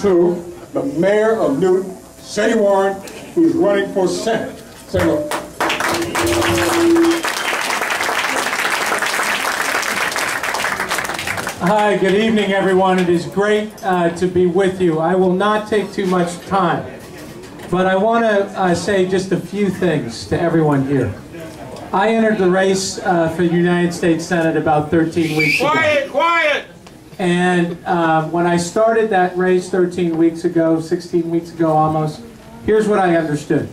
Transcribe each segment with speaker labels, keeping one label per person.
Speaker 1: To the mayor of Newton, Sadie Warren, who's running for Senate. Say hello.
Speaker 2: Hi, good evening, everyone. It is great to be with you. I will not take too much time, but I want to say just a few things to everyone here. I entered the race for the United States Senate about 13 weeks ago.
Speaker 3: Quiet!
Speaker 2: And when I started that race 13 weeks ago, 16 weeks ago almost, here's what I understood.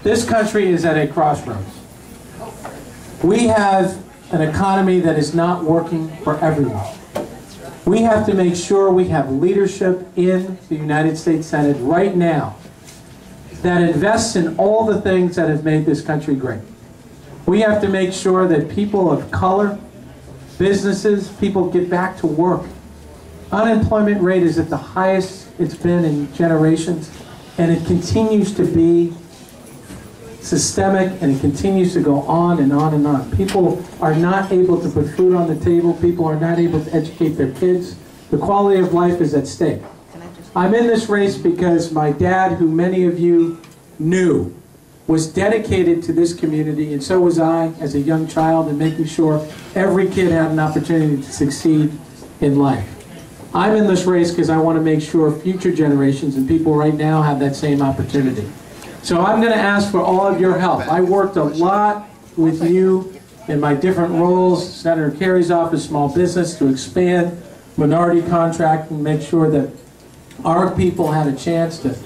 Speaker 2: This country is at a crossroads. We have an economy that is not working for everyone. We have to make sure we have leadership in the United States Senate right now that invests in all the things that have made this country great. We have to make sure that people of color, businesses, people get back to work. Unemployment rate is at the highest it's been in generations, and it continues to be systemic, and it continues to go on and on and on. People are not able to put food on the table. People are not able to educate their kids. The quality of life is at stake. I'm in this race because my dad, who many of you knew, was dedicated to this community, and so was I as a young child, in making sure every kid had an opportunity to succeed in life. I'm in this race because I want to make sure future generations and people right now have that same opportunity. So I'm going to ask for all of your help. I worked a lot with you in my different roles, Senator Kerry's office, small business, to expand minority contracting, make sure that our people had a chance to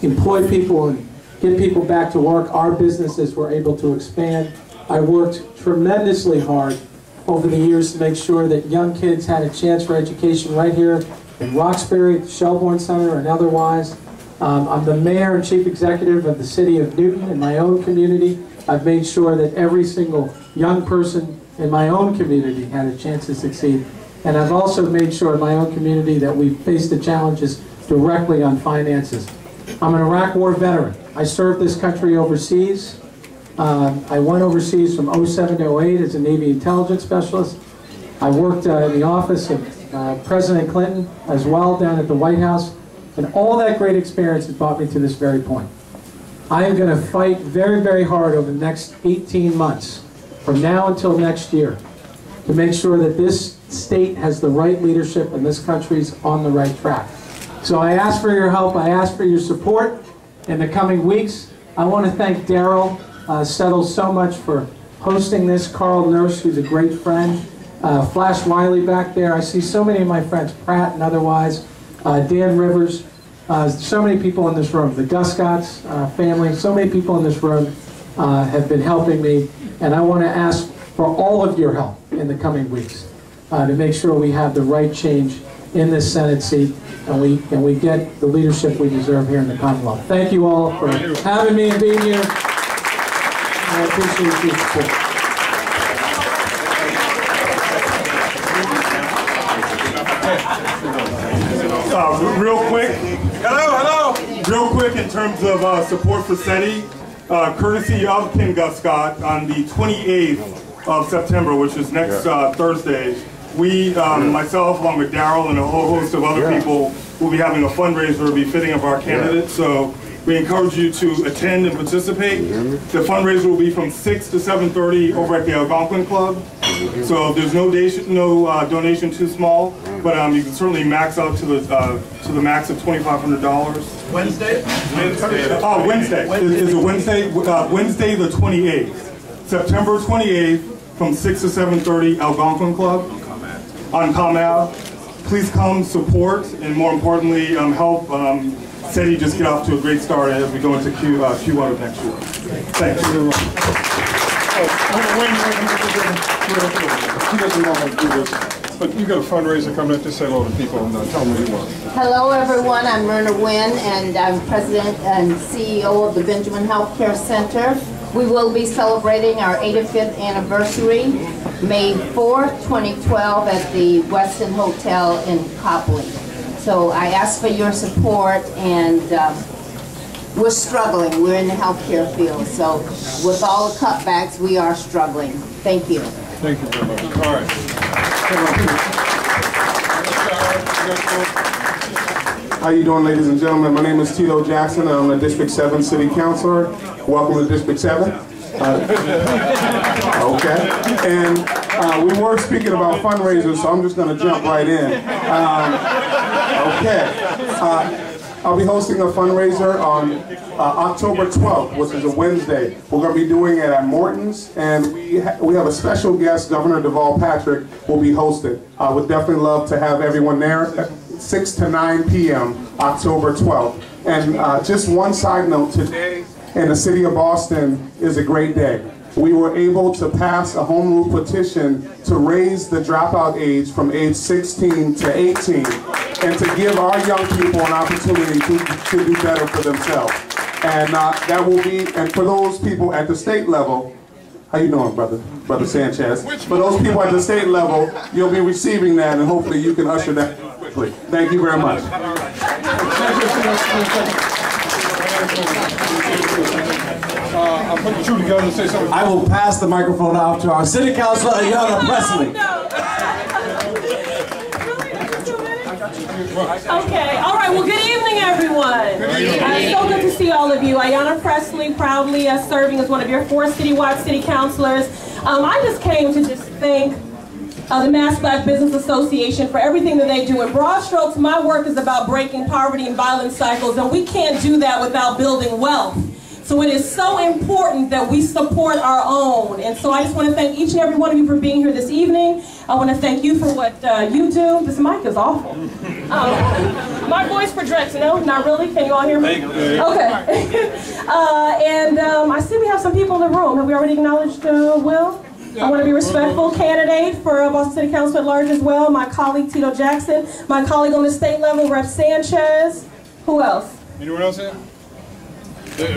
Speaker 2: employ people and get people back to work. Our businesses were able to expand. I worked tremendously hard over the years to make sure that young kids had a chance for education right here in Roxbury, at the Shelbourne Center, and otherwise. I'm the mayor and chief executive of the city of Newton in my own community. I've made sure that every single young person in my own community had a chance to succeed. And I've also made sure in my own community that we face the challenges directly on finances. I'm an Iraq War veteran. I served this country overseas. I went overseas from 07 to 08 as a Navy intelligence specialist. I worked in the office of President Clinton as well down at the White House. And all that great experience has brought me to this very point. I am going to fight very, very hard over the next 18 months, from now until next year, to make sure that this state has the right leadership and this country's on the right track. So I ask for your help. I ask for your support in the coming weeks. I want to thank Daryl Settle so much for hosting this, Carl Nurse, who's a great friend, Flash Wiley back there. I see so many of my friends, Pratt and otherwise, Dan Rivers, so many people in this room, the Guscott's family, so many people in this room have been helping me, and I want to ask for all of your help in the coming weeks to make sure we have the right change in this Senate seat, and we get the leadership we deserve here in the Commonwealth. Thank you all for having me and being here. I appreciate your support.
Speaker 4: Real quick. Real quick, in terms of support for SETI, courtesy of Ken Guscott, on the 28th of September, which is next Thursday, we, myself, along with Daryl and a whole host of other people, will be having a fundraiser befitting of our candidates. So we encourage you to attend and participate. The fundraiser will be from 6 to 7:30 over at the Algonquin Club. So there's no donation too small, but you can certainly max out to the max of $2,500.
Speaker 3: Wednesday?
Speaker 4: Wednesday. It's a Wednesday. Wednesday the 28th, September 28th, from 6 to 7:30, Algonquin Club on Comm Ave. Please come support, and more importantly, help SETI just get off to a great start as we go into Q1 of next year. Thanks.
Speaker 1: He doesn't want to do this, but you got a fundraiser coming up. Just say hello to people and tell them what you want.
Speaker 5: Hello, everyone. I'm Myrna Wynn, and I'm president and CEO of the Benjamin Healthcare Center. We will be celebrating our 85th anniversary, May 4th, 2012, at the Westin Hotel in Copley. So I ask for your support, and we're struggling. We're in the healthcare field, so with all the cutbacks, we are struggling. Thank you.
Speaker 1: Thank you very much. All right.
Speaker 3: How you doing, ladies and gentlemen? My name is Tito Jackson. I'm a District 7 City Councilor. Welcome to District 7. Okay. And we were speaking about fundraisers, so I'm just going to jump right in. Okay. I'll be hosting a fundraiser on October 12th, which is a Wednesday. We're going to be doing it at Morton's, and we have a special guest, Governor Deval Patrick, will be hosted. I would definitely love to have everyone there at 6 to 9 p.m. October 12th. And just one side note, today in the city of Boston is a great day. We were able to pass a home rule petition to raise the dropout age from age 16 to 18 and to give our young people an opportunity to do better for themselves. And that will be, and for those people at the state level, how you doing, Brother Sanchez? For those people at the state level, you'll be receiving that, and hopefully you can usher that quickly. Thank you very much.
Speaker 1: I'll put the two together and say something.
Speaker 6: I will pass the microphone off to our City Councilor, Ayanna Presley.
Speaker 7: Okay, all right, well, good evening, everyone. It's so good to see all of you. Ayanna Presley, proudly serving as one of your 4 citywide city councilors. I just came to just thank the Mass Black Business Association for everything that they do. In broad strokes, my work is about breaking poverty and violence cycles, and we can't do that without building wealth. So it is so important that we support our own. And so I just want to thank each and every one of you for being here this evening. I want to thank you for what you do. This mic is awful. My voice projects, no? Not really? Can you all hear me? Okay. I see we have some people in the room. Have we already acknowledged Will? I want to be respectful. Candidate for Boston City Council at large as well. My colleague Tito Jackson. My colleague on the state level, Rep. Sanchez. Who else?
Speaker 1: Anyone else here?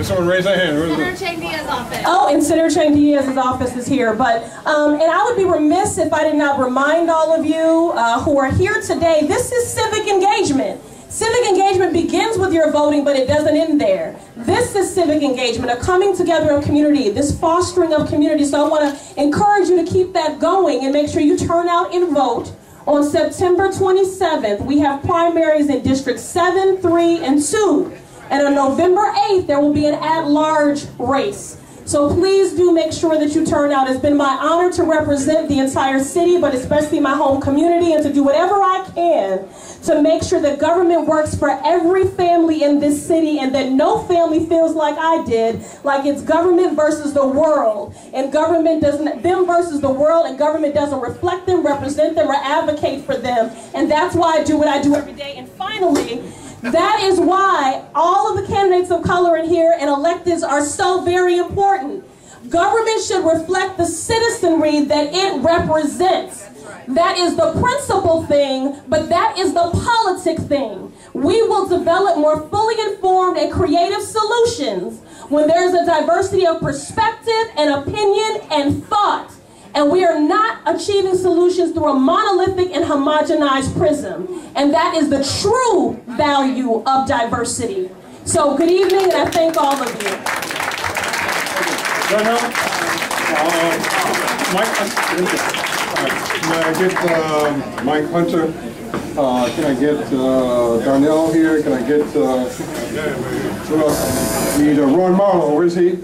Speaker 1: Someone raise their hand.
Speaker 8: Senator Chang Diaz's office.
Speaker 7: Oh, and Senator Chang Diaz's office is here. But and I would be remiss if I did not remind all of you who are here today, this is civic engagement. Civic engagement begins with your voting, but it doesn't end there. This is civic engagement, a coming together of community, this fostering of community. So I want to encourage you to keep that going and make sure you turn out and vote. On September 27th, we have primaries in District 7, 3, and 2. And on November 8th, there will be an at-large race. So please do make sure that you turn out. It's been my honor to represent the entire city, but especially my home community, and to do whatever I can to make sure that government works for every family in this city, and that no family feels like I did, like it's government versus the world. And government doesn't, them versus the world, and government doesn't reflect them, represent them, or advocate for them. And that's why I do what I do every day. And finally, that is why all of the candidates of color in here and electeds are so very important. Government should reflect the citizenry that it represents. That is the principal thing, but that is the politic thing. We will develop more fully informed and creative solutions when there's a diversity of perspective and opinion and thought. And we are not achieving solutions through a monolithic and homogenized prism. And that is the true value of diversity. So good evening, and I thank all of you.
Speaker 1: Can I get Mike Hunter? Can I get Darnell here? Can I get who else? Need Ron Marlowe. Where is he?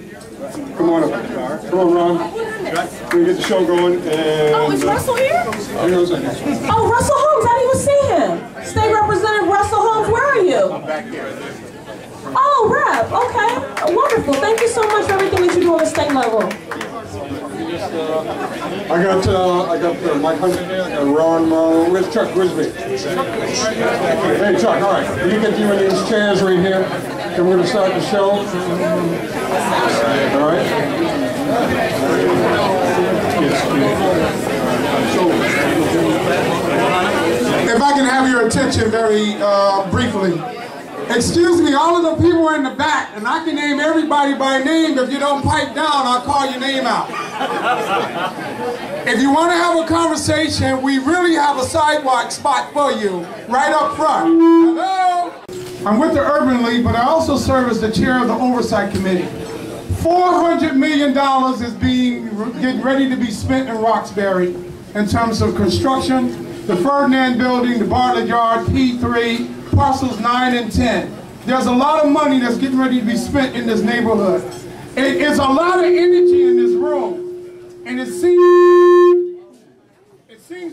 Speaker 1: Come on up. Come on, Ron. We get the show going. And,
Speaker 7: Oh, is Russell here?
Speaker 1: Oh,
Speaker 7: Russell Holmes. I didn't even see him. State Representative Russell Holmes, where are you?
Speaker 1: I'm back here.
Speaker 7: Oh, Rep. Okay. Wonderful. Thank you so much for everything that you do on the state level.
Speaker 1: I got Mike Hunter here. I got Ron Marlowe. Where's Chuck Grisby? Hey, Chuck. All right. You get you in these chairs right here. And we're going to start the show. All right.
Speaker 9: If I can have your attention very briefly. Excuse me, all of the people in the back, and I can name everybody by name. If you don't pipe down, I'll call your name out. If you want to have a conversation, we really have a sidewalk spot for you, right up front. Hello? I'm with the Urban League, but I also serve as the chair of the Oversight Committee. $400 million is getting ready to be spent in Roxbury in terms of construction, the Ferdinand Building, the Bartlett Yard, P3, parcels 9 and 10. There's a lot of money that's getting ready to be spent in this neighborhood. It's a lot of energy in this room. And it seems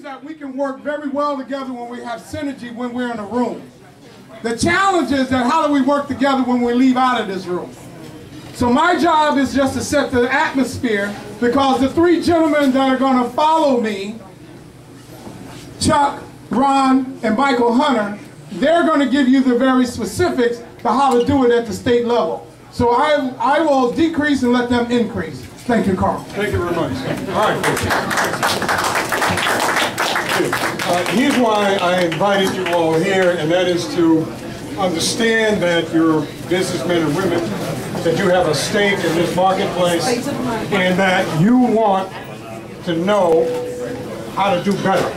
Speaker 9: that we can work very well together when we have synergy when we're in a room. The challenge is that how do we work together when we leave out of this room? So my job is just to set the atmosphere, because the three gentlemen that are going to follow me, Chuck, Ron, and Michael Hunter, they're going to give you the very specifics to how to do it at the state level. So I will decrease and let them increase. Thank you, Carl.
Speaker 1: Thank you very much. All right. Here's why I invited you all here, and that is to understand that you're businessmen and women, that you have a stake in this marketplace, and that you want to know how to do better.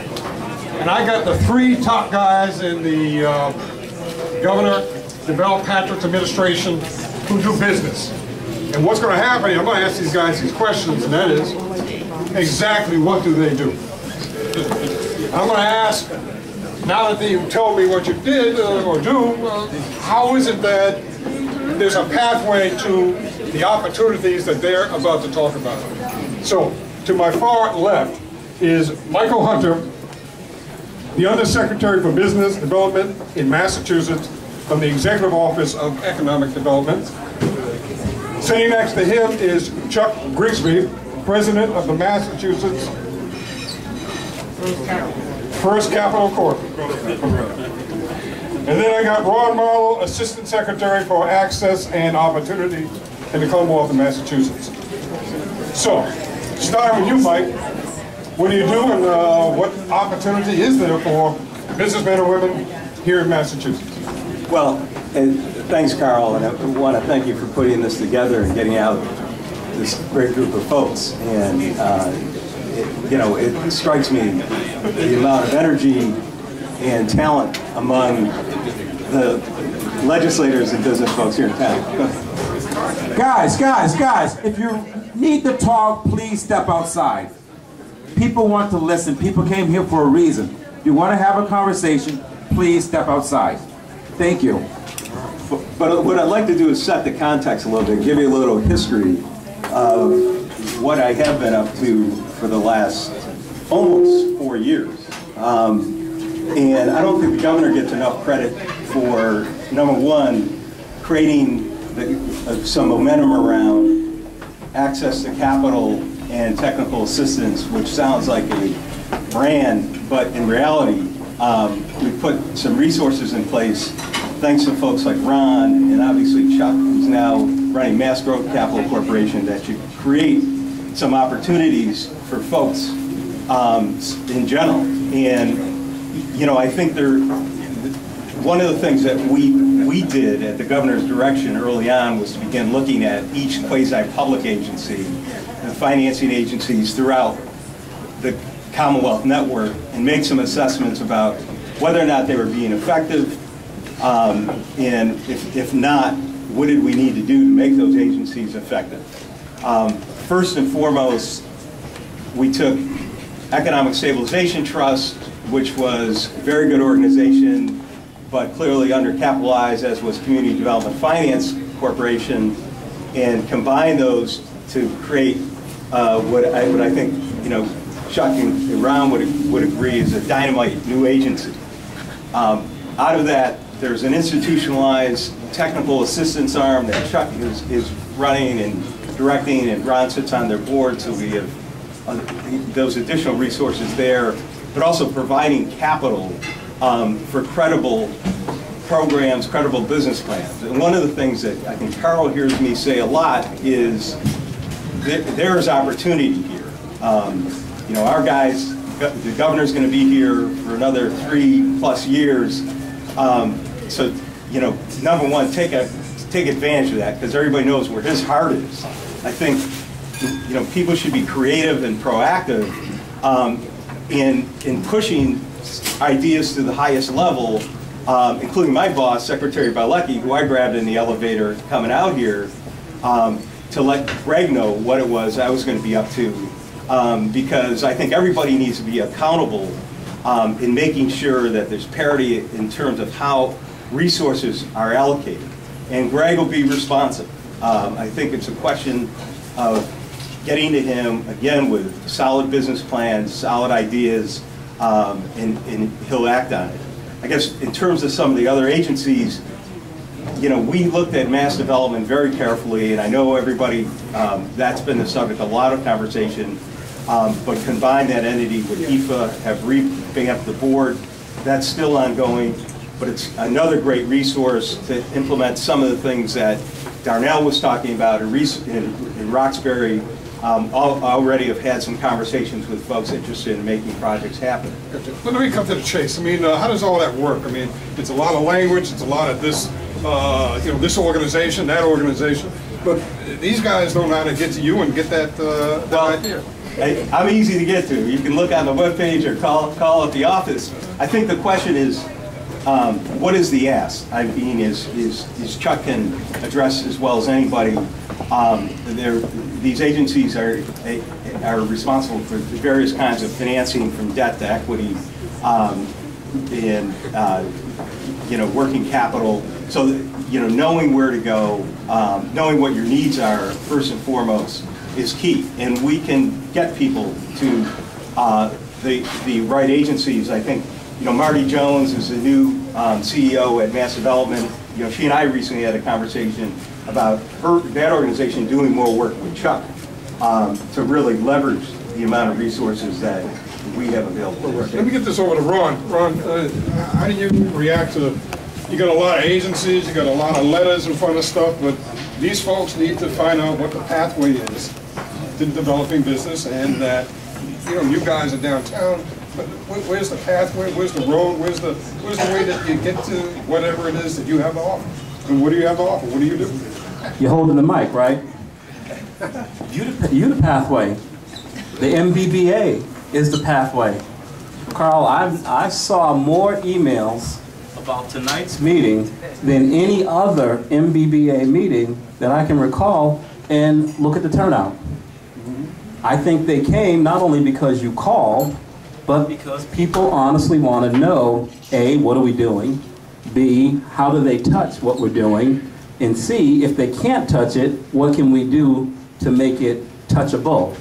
Speaker 1: And I got the three top guys in the Governor Mbba Patrick's administration who do business. And what's going to happen, I'm going to ask these guys these questions, and that is, exactly what do they do? I'm going to ask, now that you told me what you did or do, how is it that there's a pathway to the opportunities that they're about to talk about? So, to my far left is Michael Hunter, the Undersecretary for Business Development in Massachusetts from the Executive Office of Economic Development. Sitting next to him is Chuck Grigsby, President of the Massachusetts First Capital Corp. And then I got Ron Marlowe, Assistant Secretary for Access and Opportunity in the Commonwealth of Massachusetts. So, starting with you, Mike, what do you do, and what opportunity is there for businessmen and women here in Massachusetts?
Speaker 8: Well, thanks, Carl, and I want to thank you for putting this together and getting out this great group of folks. And it strikes me the amount of energy and talent among the legislators and business folks here in town.
Speaker 6: Guys, if you need to talk, please step outside. People want to listen. People came here for a reason. If you want to have a conversation, please step outside. Thank you.
Speaker 8: But what I'd like to do is set the context a little bit, give you a little history of what I have been up to for the last almost 4 years. And I don't think the governor gets enough credit for, number one, creating some momentum around access to capital and technical assistance, which sounds like a brand, but in reality, we put some resources in place thanks to folks like Ron and obviously Chuck, who's now running Mass Growth Capital Corporation, that should create some opportunities for folks in general. And I think one of the things that we did at the governor's direction early on was to begin looking at each quasi-public agency and financing agencies throughout the Commonwealth network and make some assessments about whether or not they were being effective, and if not, what did we need to do to make those agencies effective. First and foremost, we took Economic Stabilization Trust, which was a very good organization, but clearly undercapitalized, as was Community Development Finance Corporation, and combined those to create what I think Chuck and Ron would agree is a dynamite new agency. Out of that, there's an institutionalized technical assistance arm that Chuck is running and directing, and Ron sits on their board, so we have those additional resources there, but also providing capital for credible programs, credible business plans. And one of the things that I think Carl hears me say a lot is there is opportunity here. Our guys, the governor's going to be here for another 3+ years. So, number one, take advantage of that, because everybody knows where his heart is. I think, people should be creative and proactive in pushing ideas to the highest level, including my boss, Secretary Bielecki, who I grabbed in the elevator coming out here, to let Greg know what it was I was going to be up to, because I think everybody needs to be accountable in making sure that there's parity in terms of how resources are allocated. And Greg will be responsive. I think it's a question of getting to him, again, with solid business plans, solid ideas, and he'll act on it. I guess in terms of some of the other agencies, you know, we looked at mass development very carefully, and I know everybody, that's been the subject of a lot of conversation, but combine that entity with Mbba, have revamped the board. That's still ongoing, but it's another great resource to implement some of the things that Darnell was talking about in Roxbury. Already have had some conversations with folks interested in making projects happen.
Speaker 1: But let me come to the chase. I mean, how does all that work? I mean, it's a lot of language, it's a lot of this, you know, this organization, that organization, but these guys don't know how to get to you and get that, idea.
Speaker 8: I'm easy to get to. You can look on the webpage or call at the office. I think the question is, what is the ask? I mean, is Chuck can address as well as anybody. These agencies are responsible for various kinds of financing, from debt to equity, and you know, working capital. So you know, knowing where to go, knowing what your needs are first and foremost is key. And we can get people to the right agencies. I think, you know, Marty Jones is the new CEO at Mass Development. You know, she and I recently had a conversation about that organization doing more work with Chuck to really leverage the amount of resources that we have available.
Speaker 1: Let me get this over to Ron. Ron, how do you react to, you got a lot of agencies, you got a lot of letters in front of stuff, but these folks need to find out what the pathway is to developing business, and that, you know, you guys are downtown, but where's the pathway, where's the road, where's the way that you get to whatever it is that you have to offer? And what do you have to offer? What do you do?
Speaker 10: You're holding the mic, right? You the pathway. The Mbba is the pathway. Carl, I saw more emails about tonight's meeting than any other Mbba meeting that I can recall, and look at the turnout. I think they came not only because you called, but because people honestly want to know, A, what are we doing? B, how do they touch what we're doing? And C, if they can't touch it, what can we do to make it touchable?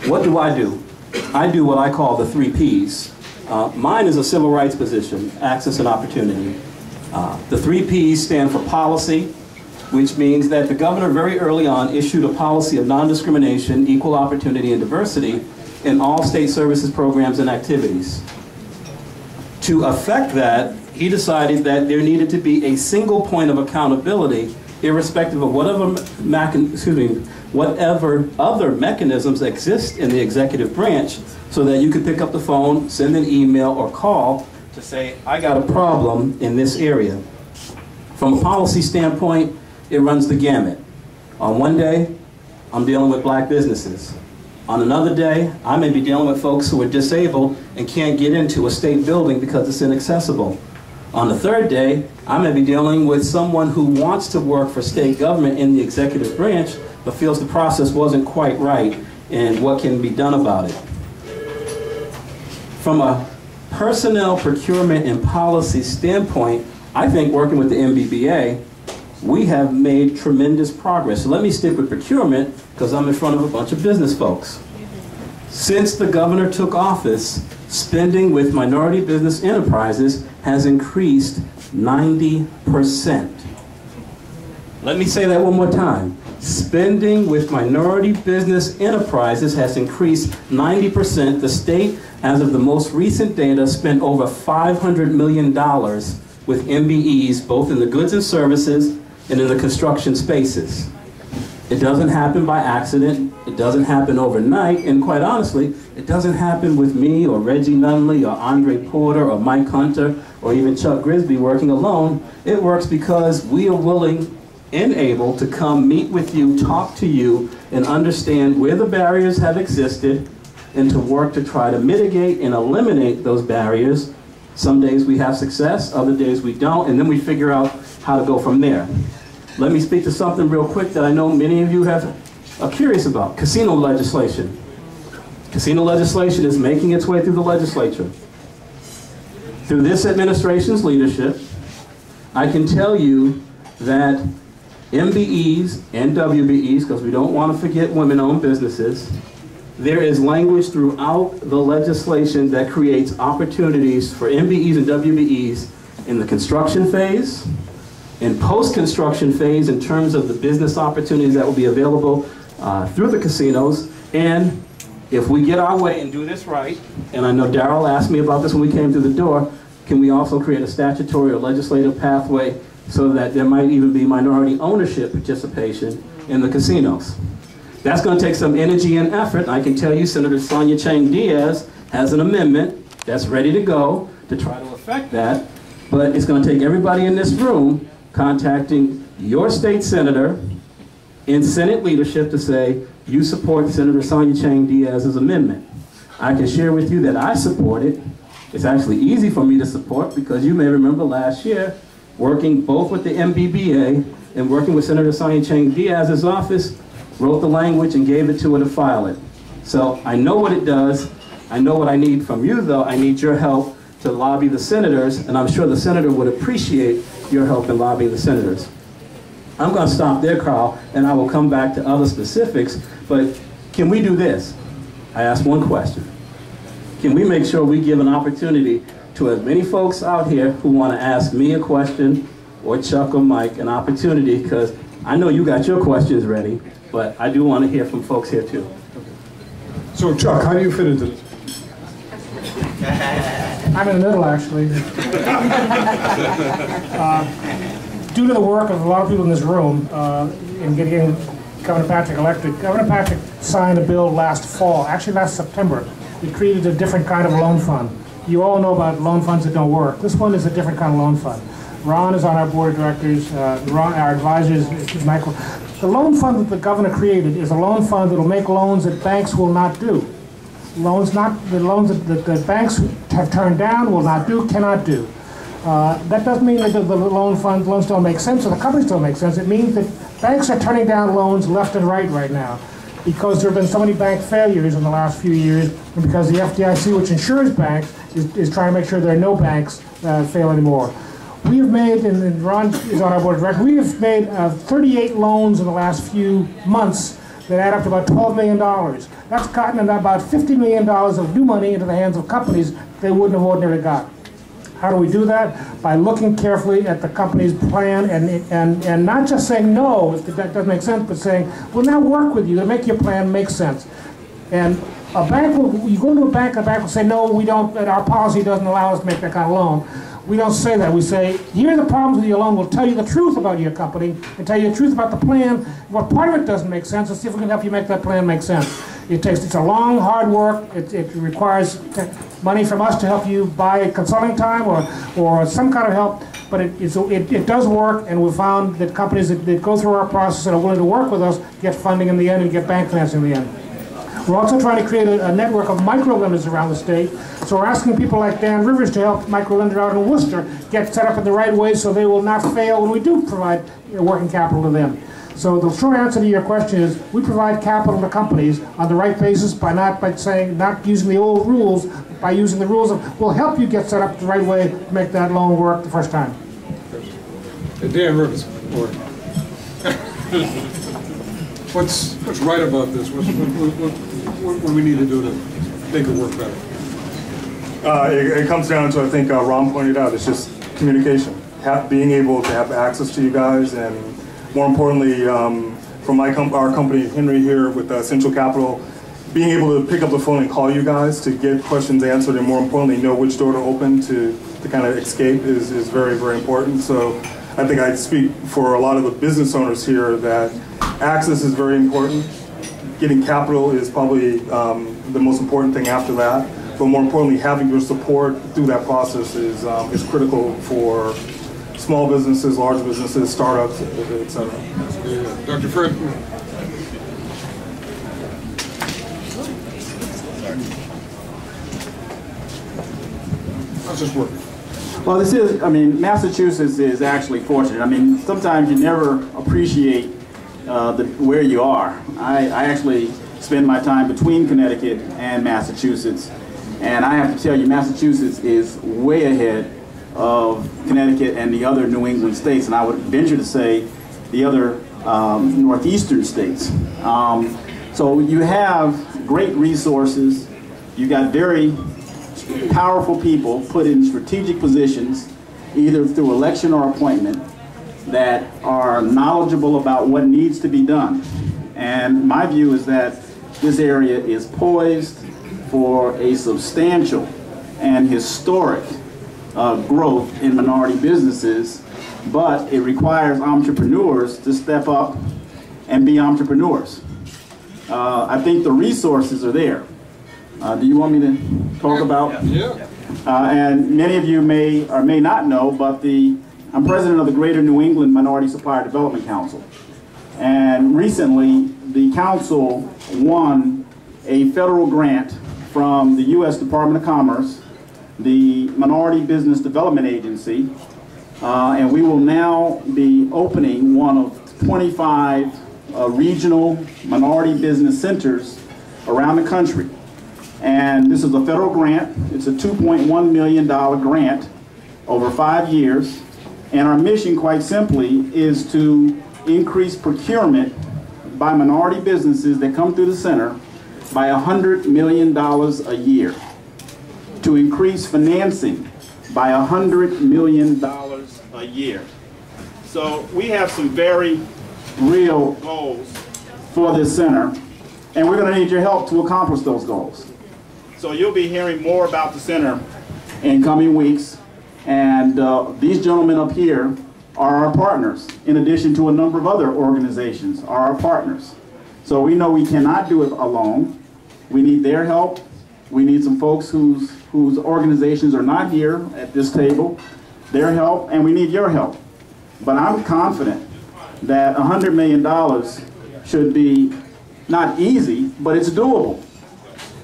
Speaker 10: What do? I do what I call the 3 Ps. Mine is a civil rights position, access and opportunity. The 3 Ps stand for policy, which means that the governor very early on issued a policy of non-discrimination, equal opportunity, and diversity in all state services programs and activities. To effect that, he decided that there needed to be a single point of accountability, irrespective of whatever other mechanisms exist in the executive branch, so that you could pick up the phone, send an email, or call to say, I got a problem in this area. From a policy standpoint, it runs the gamut. On one day, I'm dealing with black businesses. On another day, I may be dealing with folks who are disabled and can't get into a state building because it's inaccessible. On the third day, I may be dealing with someone who wants to work for state government in the executive branch, but feels the process wasn't quite right, and what can be done about it. From a personnel, procurement, and policy standpoint, I think working with the Mbba, we have made tremendous progress. So let me stick with procurement, because I'm in front of a bunch of business folks. Since the governor took office, spending with minority business enterprises has increased 90%. Let me say that one more time. Spending with minority business enterprises has increased 90%. The state, as of the most recent data, spent over $500 million with MBEs, both in the goods and services and in the construction spaces. It doesn't happen by accident, it doesn't happen overnight, and quite honestly, it doesn't happen with me or Reggie Nunley or Andre Porter or Mike Hunter or even Chuck Grisby working alone. It works because we are willing and able to come meet with you, talk to you, and understand where the barriers have existed, and to work to try to mitigate and eliminate those barriers. Some days we have success, other days we don't, and then we figure out how to go from there. Let me speak to something real quick that I know many of you are curious about: casino legislation. Casino legislation is making its way through the legislature. Through this administration's leadership, I can tell you that MBEs and WBEs, because we don't want to forget women-owned businesses, there is language throughout the legislation that creates opportunities for MBEs and WBEs in the construction phase, in post-construction phase in terms of the business opportunities that will be available through the casinos. And if we get our way and do this right, and I know Darrell asked me about this when we came through the door, can we also create a statutory or legislative pathway so that there might even be minority ownership participation in the casinos? That's going to take some energy and effort. And I can tell you Senator Sonia Chang Diaz has an amendment that's ready to go to try to affect that. But it's going to take everybody in this room contacting your state senator in Senate leadership to say, you support Senator Sonia Chang Diaz's amendment. I can share with you that I support it. It's actually easy for me to support because you may remember last year working both with the Mbba and working with Senator Sonia Chang Diaz's office, wrote the language and gave it to her to file it. So I know what it does. I know what I need from you though. I need your help to lobby the senators, and I'm sure the senator would appreciate your help in lobbying the senators. I'm going to stop there, Carl, and I will come back to other specifics, but can we do this? I asked one question. Can we make sure we give an opportunity to as many folks out here who want to ask me a question, or Chuck or Mike an opportunity, because I know you got your questions ready, but I do want to hear from folks here too.
Speaker 1: So Chuck, how do you fit into this?
Speaker 11: I'm in the middle, actually. Due to the work of a lot of people in this room in getting Governor Patrick elected, Governor Patrick signed a bill last fall, actually last September. We created a different kind of loan fund. You all know about loan funds that don't work. This one is a different kind of loan fund. Ron is on our board of directors. Our advisor is Michael. The loan fund that the governor created is a loan fund that will make loans that banks will not do. The loans that the banks have turned down, will not do, cannot do. That doesn't mean that the loans don't make sense or the companies don't make sense. It means that banks are turning down loans left and right now because there have been so many bank failures in the last few years, and because the FDIC, which insures banks, is trying to make sure there are no banks fail anymore. We have made, and Ron is on our board of directors, we have made 38 loans in the last few months that add up to about $12 million. That's gotten about $50 million of new money into the hands of companies they wouldn't have ordinarily got. How do we do that? By looking carefully at the company's plan and not just saying no if that doesn't make sense, but saying, we'll now work with you to make your plan make sense. And a bank will, you go into a bank will say, no, we don't, our policy doesn't allow us to make that kind of loan. We don't say that. We say, here are the problems with your loan. We'll tell you the truth about your company and tell you the truth about the plan. What part of it doesn't make sense, and see if we can help you make that plan make sense. It's a long, hard work. It requires money from us to help you buy consulting time or some kind of help, but it does work, and we've found that companies that go through our process and are willing to work with us get funding in the end and get bank financing in the end. We're also trying to create a network of micro-lenders around the state, so we're asking people like Dan Rivers to help micro-lenders out in Worcester get set up in the right way so they will not fail when we do provide working capital to them. So the short answer to your question is we provide capital to companies on the right basis not using the old rules, by using the rules of we'll help you get set up the right way to make that loan work the first time.
Speaker 1: Dan Rivers. What's right about this? What do we need to do to make it work better?
Speaker 4: It comes down to, I think Ron pointed out, it's just communication. Being able to have access to you guys, and more importantly, from our company, Henry here with Central Capital, being able to pick up the phone and call you guys to get questions answered, and more importantly, know which door to open to kind of escape is very, very important. So I think I speak for a lot of the business owners here that access is very important. Getting capital is probably the most important thing after that. But more importantly, having your support through that process is critical for small businesses, large businesses, startups, etc.
Speaker 1: Yeah. Dr. Fred. How's this working?
Speaker 12: Well, this is, Massachusetts is actually fortunate. Sometimes you never appreciate where you are. I actually spend my time between Connecticut and Massachusetts, and I have to tell you, Massachusetts is way ahead of Connecticut and the other New England states, and I would venture to say the other northeastern states. So you have great resources. You got very powerful people put in strategic positions, either through election or appointment, that are knowledgeable about what needs to be done. And my view is that this area is poised for a substantial and historic growth in minority businesses, but it requires entrepreneurs to step up and be entrepreneurs. I think the resources are there. Do you want me to talk about?
Speaker 1: Yeah.
Speaker 12: And many of you may or may not know, but I'm president of the Greater New England Minority Supplier Development Council. And recently, the council won a federal grant from the U.S. Department of Commerce, the Minority Business Development Agency, and we will now be opening one of 25 regional minority business centers around the country. And this is a federal grant. It's a $2.1 million grant over 5 years. And our mission, quite simply, is to increase procurement by minority businesses that come through the center by $100 million a year. To increase financing by $100 million a year. So we have some very real goals for this center, and we're going to need your help to accomplish those goals. So you'll be hearing more about the center in coming weeks, and these gentlemen up here are our partners, in addition to a number of other organizations are our partners. So we know we cannot do it alone. We need their help. We need some folks whose organizations are not here at this table, their help, and we need your help. But I'm confident that $100 million should be not easy, but it's doable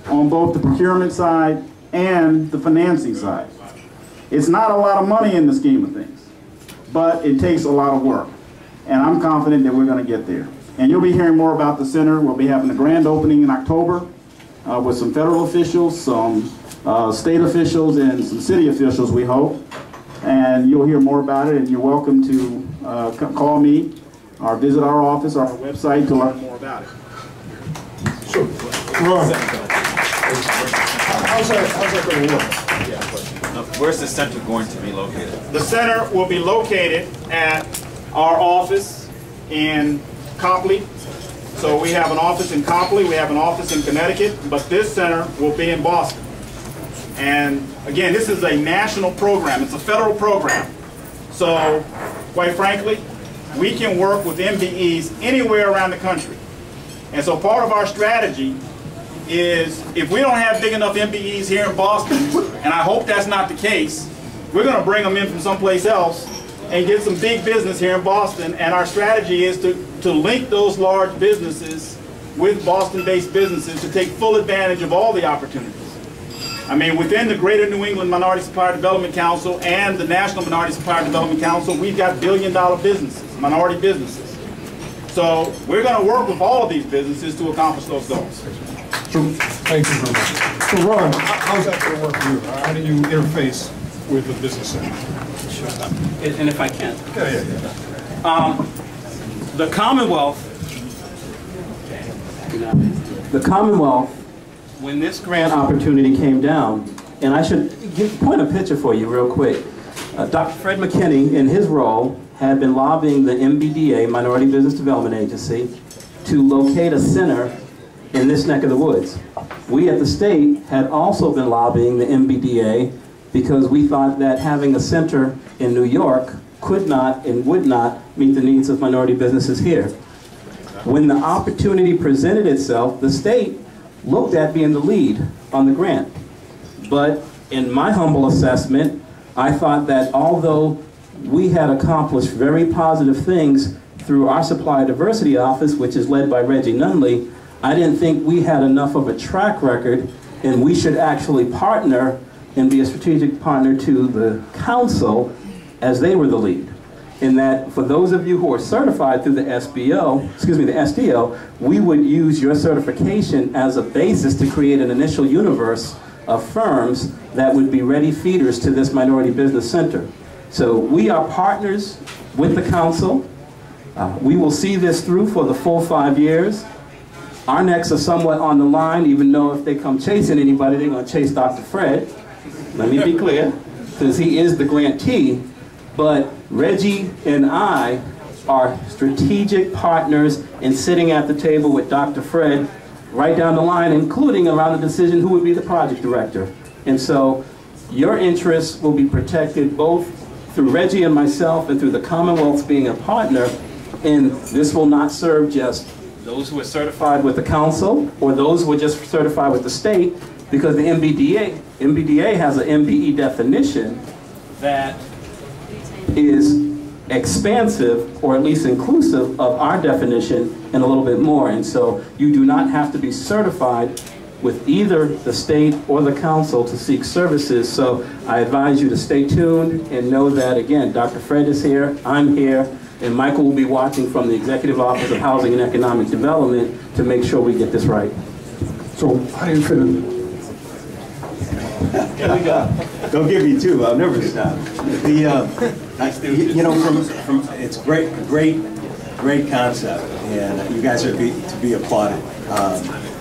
Speaker 12: on both the procurement side and the financing side. It's not a lot of money in the scheme of things, but it takes a lot of work. And I'm confident that we're going to get there. And you'll be hearing more about the center. We'll be having a grand opening in October with some federal officials, some state officials, and some city officials, we hope. And you'll hear more about it, and you're welcome to call me or visit our office or our website to learn more about it.
Speaker 1: So, Ron, how's that going to work?
Speaker 6: Where's the center going to be located?
Speaker 12: The center will be located at our office in Copley. So we have an office in Copley, we have an office in Connecticut, but this center will be in Boston. And again, this is a national program, it's a federal program. So, quite frankly, we can work with MBEs anywhere around the country. And so part of our strategy is, if we don't have big enough MBEs here in Boston, and I hope that's not the case, we're going to bring them in from someplace else and get some big business here in Boston. And our strategy is to link those large businesses with Boston-based businesses to take full advantage of all the opportunities. I mean, within the Greater New England Minority Supplier Development Council and the National Minority Supplier Development Council, we've got billion-dollar businesses, minority businesses. So we're going to work with all of these businesses to accomplish those goals.
Speaker 1: So, thank you very much. So, Ron, how's that going to work for you? How do you interface with the business center?
Speaker 10: Sure. And if I can.
Speaker 1: Yeah.
Speaker 10: The Commonwealth, when this grant opportunity came down, and I should point a picture for you real quick. Dr. Fred McKinney, in his role, had been lobbying the MBDA, Minority Business Development Agency, to locate a center in this neck of the woods. We at the state had also been lobbying the MBDA because we thought that having a center in New York could not and would not meet the needs of minority businesses here. When the opportunity presented itself, the state looked at being the lead on the grant. But in my humble assessment, I thought that although we had accomplished very positive things through our Supplier Diversity Office, which is led by Reggie Nunley, I didn't think we had enough of a track record, and we should actually partner and be a strategic partner to the council as they were the lead. In that, for those of you who are certified through the SDO, we would use your certification as a basis to create an initial universe of firms that would be ready feeders to this minority business center. So we are partners with the council. We will see this through for the full 5 years. Our necks are somewhat on the line, even though if they come chasing anybody, they're going to chase Dr. Fred. Let me be clear, because he is the grantee. But Reggie and I are strategic partners in sitting at the table with Dr. Fred right down the line, including around the decision who would be the project director. And so your interests will be protected both through Reggie and myself and through the Commonwealth being a partner. And this will not serve just those who are certified with the council or those who are just certified with the state, because the MBDA has an MBE definition that is expansive, or at least inclusive of our definition and a little bit more. And so you do not have to be certified with either the state or the council to seek services. So I advise you to stay tuned and know that, again, Dr. Fred is here, I'm here, and Michael will be watching from the Executive Office of Housing and Economic Development to make sure we get this right.
Speaker 1: So how do you fit in?
Speaker 8: There we go. Don't give me two. I'll never stop. You know, from it's great concept, and you guys are to be applauded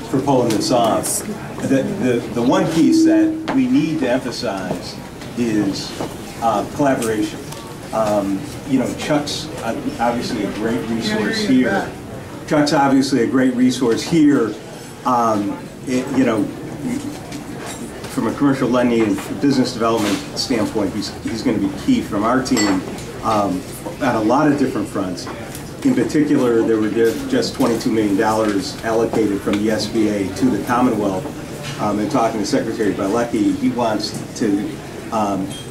Speaker 8: for pulling this off. The one piece that we need to emphasize is collaboration. You know, Chuck's obviously a great resource here. Chuck's obviously a great resource here. You know, from a commercial lending and business development standpoint, he's going to be key from our team at a lot of different fronts. In particular, there were just $22 million allocated from the SBA to the Commonwealth. And talking to Secretary Bilecki, he wants to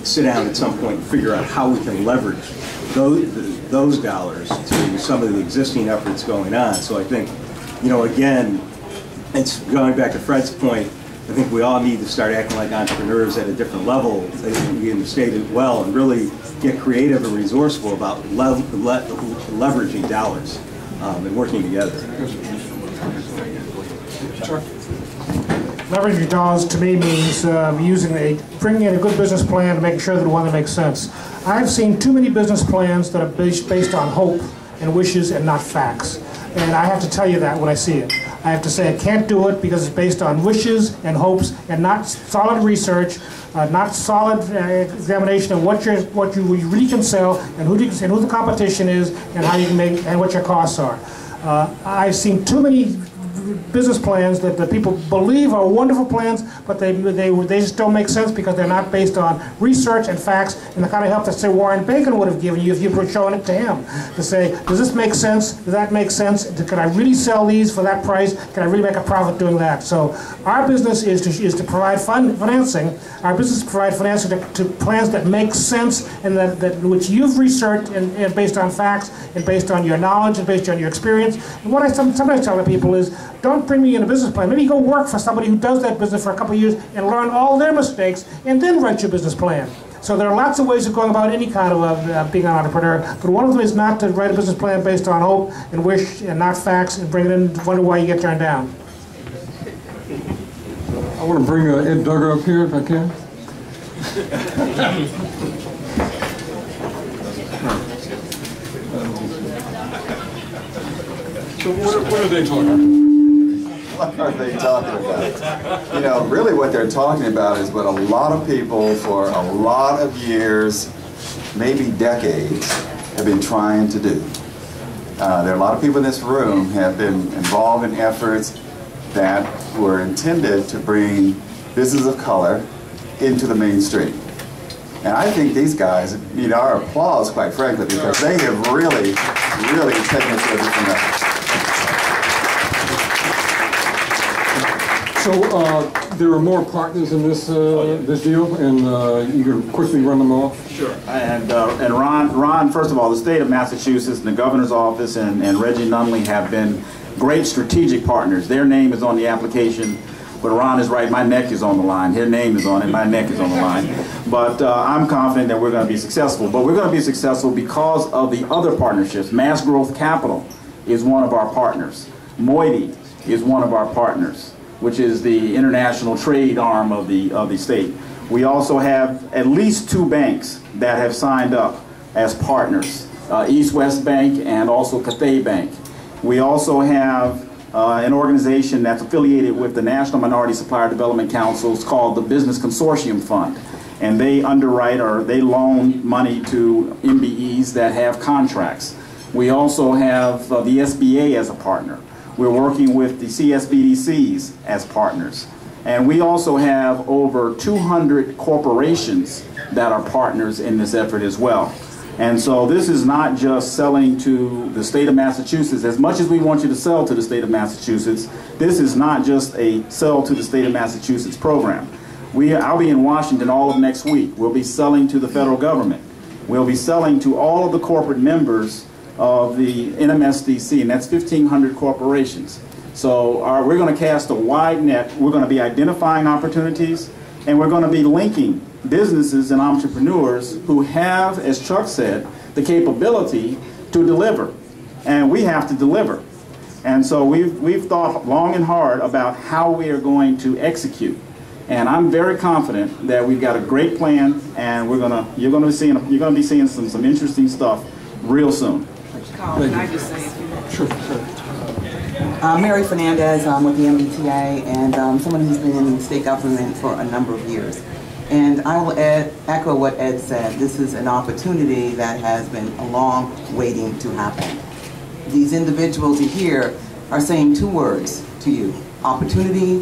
Speaker 8: sit down at some point and figure out how we can leverage those dollars to some of the existing efforts going on. So I think, you know, again, it's going back to Fred's point, I think we all need to start acting like entrepreneurs at a different level in the state as well, and really get creative and resourceful about leveraging dollars and working together.
Speaker 11: Leveraging dollars to me means bringing in a good business plan and making sure that the one that makes sense. I've seen too many business plans that are based on hope and wishes and not facts. And I have to tell you that when I see it. I have to say I can't do it because it's based on wishes and hopes and not solid research, not solid examination of what you really can sell and who the competition is and how you can make and what your costs are. I've seen too many business plans that the people believe are wonderful plans, but they just don't make sense because they're not based on research and facts and the kind of help that, say, Warren Bacon would have given you if you were showing it to him. To say, does this make sense? Does that make sense? Can I really sell these for that price? Can I really make a profit doing that? So our business is to provide financing. Our business is to provide financing to plans that make sense and that which you've researched and based on facts and based on your knowledge and based on your experience. And what I sometimes tell the people is, don't bring me in a business plan. Maybe go work for somebody who does that business for a couple of years and learn all their mistakes and then write your business plan. So there are lots of ways of going about any kind of being an entrepreneur, but one of them is not to write a business plan based on hope and wish and not facts and bring it in and wonder why you get turned down.
Speaker 1: I want to bring Ed Duggar up here if I can. So what are they talking about?
Speaker 13: What are they talking about? You know, really what they're talking about is what a lot of people for a lot of years, maybe decades, have been trying to do. There are a lot of people in this room have been involved in efforts that were intended to bring business of color into the mainstream. And I think these guys need our applause, quite frankly, because they have really, really taken it to a different level.
Speaker 1: So there are more partners in this this deal, and you can quickly run them off.
Speaker 12: Sure. And Ron, first of all, the state of Massachusetts, and the governor's office, and Reggie Nunley have been great strategic partners. Their name is on the application, but Ron is right. My neck is on the line. His name is on it. My neck is on the line. But I'm confident that we're going to be successful. But we're going to be successful because of the other partnerships. Mass Growth Capital is one of our partners. Moiety is one of our partners. which is the international trade arm of the state. We also have at least 2 banks that have signed up as partners, East West Bank and also Cathay Bank. We also have an organization that's affiliated with the National Minority Supplier Development Councils called the Business Consortium Fund. And they underwrite or they loan money to MBEs that have contracts. We also have the SBA as a partner. We're working with the CSBDCs as partners. And we also have over 200 corporations that are partners in this effort as well. And so this is not just selling to the state of Massachusetts. As much as we want you to sell to the state of Massachusetts, this is not just a sell to the state of Massachusetts program. I'll be in Washington all of next week. We'll be selling to the federal government. We'll be selling to all of the corporate members of the NMSDC, and that's 1,500 corporations. So we're going to cast a wide net. We're going to be identifying opportunities, and we're going to be linking businesses and entrepreneurs who have, as Chuck said, the capability to deliver. And we have to deliver. And so we've thought long and hard about how we are going to execute. And I'm very confident that we've got a great plan, and you're going to be seeing some interesting stuff real soon.
Speaker 14: Carl, can I just say a few minutes? Sure. Mary Fernandez, I'm with the MBTA, and someone who's been in the state government for a number of years. And I will echo what Ed said. This is an opportunity that has been a long waiting to happen. These individuals here are saying 2 words to you: opportunity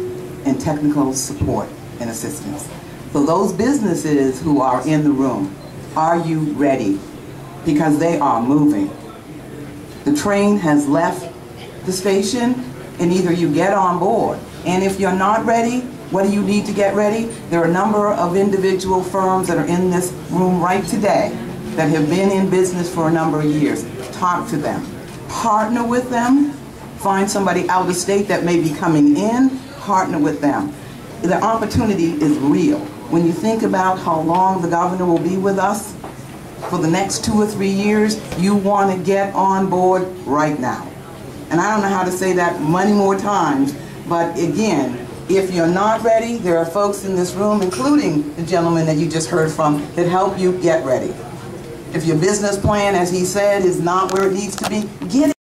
Speaker 14: and technical support and assistance. So those businesses who are in the room, are you ready? Because they are moving. The train has left the station, and either you get on board, and if you're not ready, what do you need to get ready? There are a number of individual firms that are in this room right today that have been in business for a number of years. Talk to them. Partner with them. Find somebody out of state that may be coming in. Partner with them. The opportunity is real. When you think about how long the governor will be with us, for the next 2 or 3 years, you want to get on board right now. And I don't know how to say that many more times, but again, if you're not ready, there are folks in this room, including the gentleman that you just heard from, that help you get ready. If your business plan, as he said, is not where it needs to be, get it.